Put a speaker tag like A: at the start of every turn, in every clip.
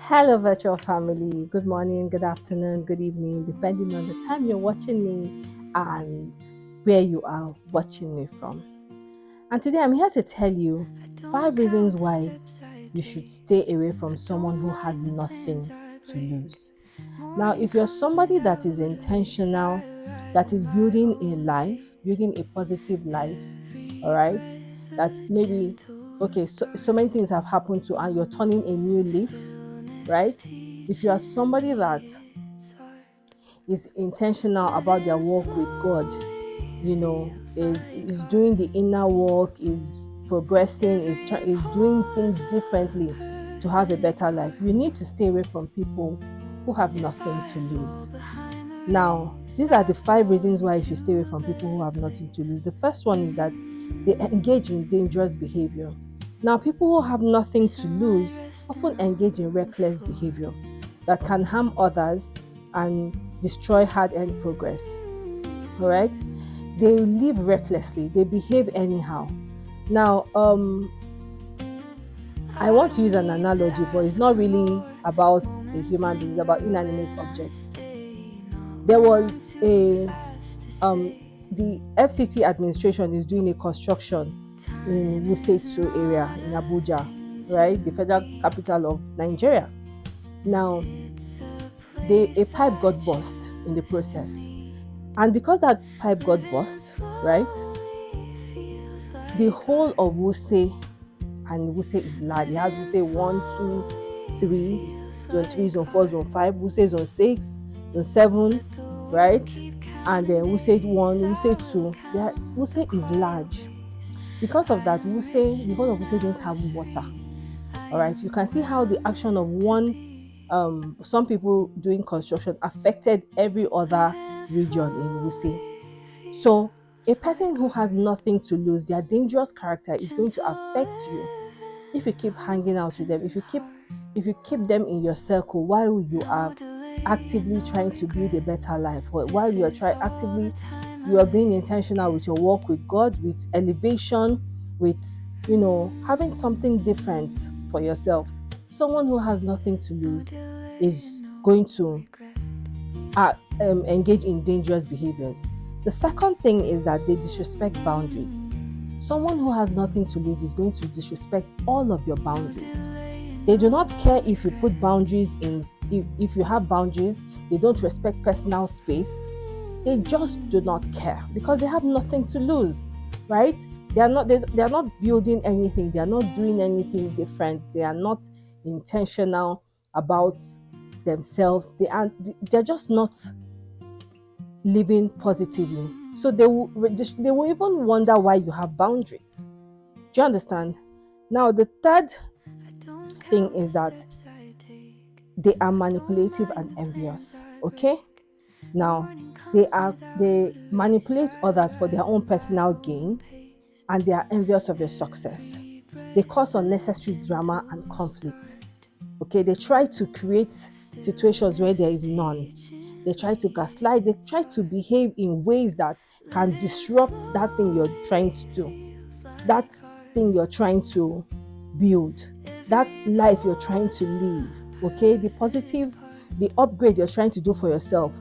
A: Hello, virtual family. Good morning, good afternoon, good evening, depending on the time you're watching me and where you are watching me from. And today I'm here to tell you five reasons why you should stay away from someone who has nothing to lose. Now, if you're somebody that is intentional, that is building a life, building a positive life, all right, that maybe, okay, so many things have happened to, and you're turning a new leaf, right? If you are somebody that is intentional about their walk with God, is doing the inner work, is progressing, is doing things differently to have a better life, you need to stay away from people who have nothing to lose. Now, these are the five reasons why you should stay away from people who have nothing to lose. The first one is that they engage in dangerous behavior. Now, people who have nothing to lose often engage in reckless behavior that can harm others and destroy hard earned progress. All right? They live recklessly, they behave anyhow. Now, I want to use an analogy, but it's not really about a human being, it's about inanimate objects. There was a the FCT administration is doing a construction in Wuse 2 area in Abuja, right? The federal capital of Nigeria. Now, a pipe got burst in the process. And because that pipe got burst, right? The whole of Wuse, and Wuse is large. It has Wuse 1, 2, 3, zone 3, zone 4, zone 5, Wuse zone 6, zone 7, right? And then Wuse 1, Wuse 2. Wuse is large. Because of that, the whole of Wuse didn't have water. All right, you can see how the action of some people doing construction affected every other region in Wuse. So a person who has nothing to lose, their dangerous character is going to affect you if you keep hanging out with them, if you keep them in your circle while you are actively trying to build a better life, or while you are being intentional with your walk with God, with elevation, with having something different for yourself. Someone who has nothing to lose is going to engage in dangerous behaviors. The second thing is that they disrespect boundaries. Someone who has nothing to lose is going to disrespect all of your boundaries. They do not care if you put boundaries in, if you have boundaries. They don't respect personal space. They just do not care because they have nothing to lose, right? They are not building anything. They are not doing anything different. They are not intentional about themselves. They're just not living positively. So they will even wonder why you have boundaries. Do you understand? Now, the third thing is that they are manipulative and envious. Okay? Now, they manipulate others for their own personal gain, and they are envious of your success. They cause unnecessary drama and conflict. Okay, they try to create situations where there is none. They try to gaslight, they try to behave in ways that can disrupt that thing you're trying to do, that thing you're trying to build, that life you're trying to live. Okay, the upgrade you're trying to do for yourself.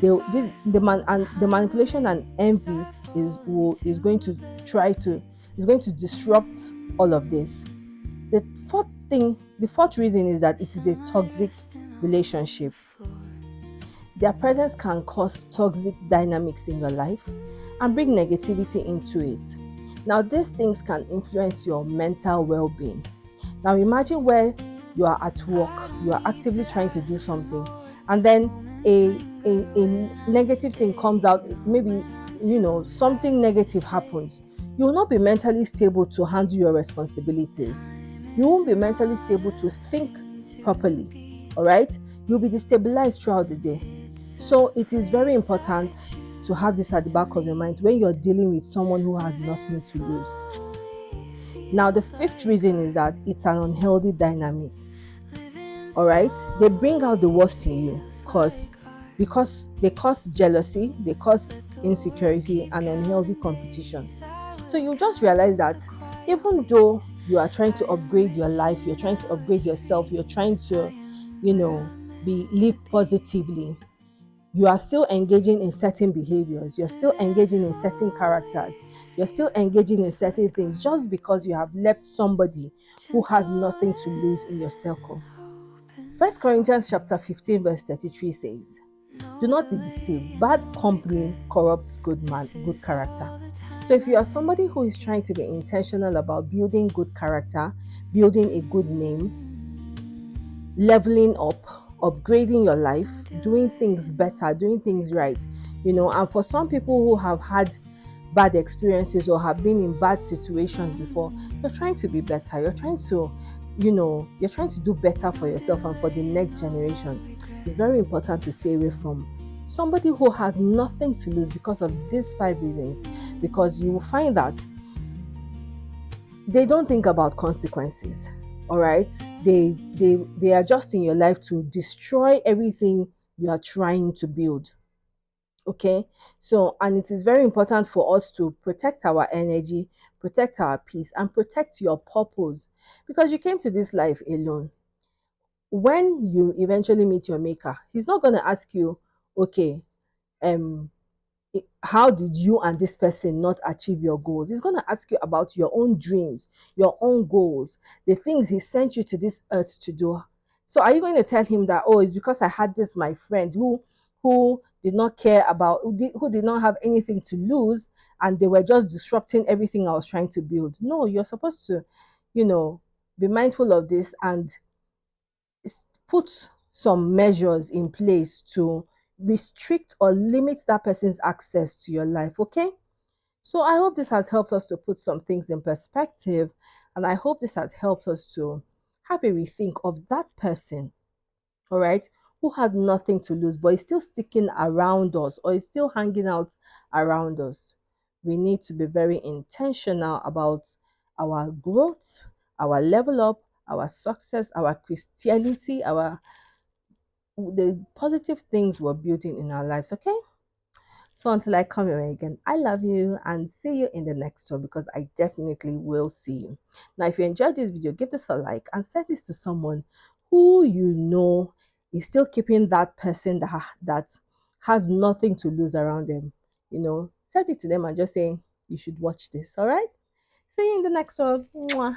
A: The manipulation and envy is going to try to is going to disrupt all of this. The fourth reason is that it is a toxic relationship. Their presence can cause toxic dynamics in your life and bring negativity into it. Now, these things can influence your mental well being. Now, imagine where you are at work, you are actively trying to do something, and then a negative thing comes out. Maybe, something negative happens. You will not be mentally stable to handle your responsibilities. You won't be mentally stable to think properly. All right? You'll be destabilized throughout the day. So it is very important to have this at the back of your mind when you're dealing with someone who has nothing to lose. Now, the fifth reason is that it's an unhealthy dynamic. All right? They bring out the worst in you because they cause jealousy, they cause insecurity and unhealthy competition. So you just realize that even though you are trying to upgrade your life, you're trying to upgrade yourself, you're trying to you know, be live positively, you are still engaging in certain behaviors, you're still engaging in certain characters, you're still engaging in certain things just because you have left somebody who has nothing to lose in your circle. First Corinthians chapter 15, verse 33 says, do not be deceived. Bad company corrupts good character. So if you are somebody who is trying to be intentional about building good character, building a good name, leveling up, upgrading your life, doing things better, doing things right, and for some people who have had bad experiences or have been in bad situations before, you're trying to be better. You're trying to do better for yourself and for the next generation. It's very important to stay away from somebody who has nothing to lose because of these five reasons, because you will find that they don't think about consequences. All right, they are just in your life to destroy everything you are trying to build. Okay, so and it is very important for us to protect our energy, protect our peace, and protect your purpose, because you came to this life alone. When you eventually meet your maker, he's not going to ask you, okay, um how did you and this person not achieve your goals? He's going to ask you about your own dreams, your own goals, the things he sent you to this earth to do. So are you going to tell him that, oh, it's because I had this my friend who did not care about, who did not have anything to lose, and they were just disrupting everything I was trying to build? No, you're supposed to, you know, be mindful of this and put some measures in place to restrict or limit that person's access to your life. Okay, so I hope this has helped us to put some things in perspective, and I hope this has helped us to have a rethink of that person, all right, who has nothing to lose but is still sticking around us or is still hanging out around us. We need to be very intentional about our growth, our level up, our success, our Christianity, our the positive things we're building in our lives. Okay, so until I come here again, I love you and see you in the next one, because I definitely will see you. Now, if you enjoyed this video, give this a like and send this to someone who is still keeping that person that has nothing to lose around them. Send it to them and just say, you should watch this. All right, see you in the next one. Mwah.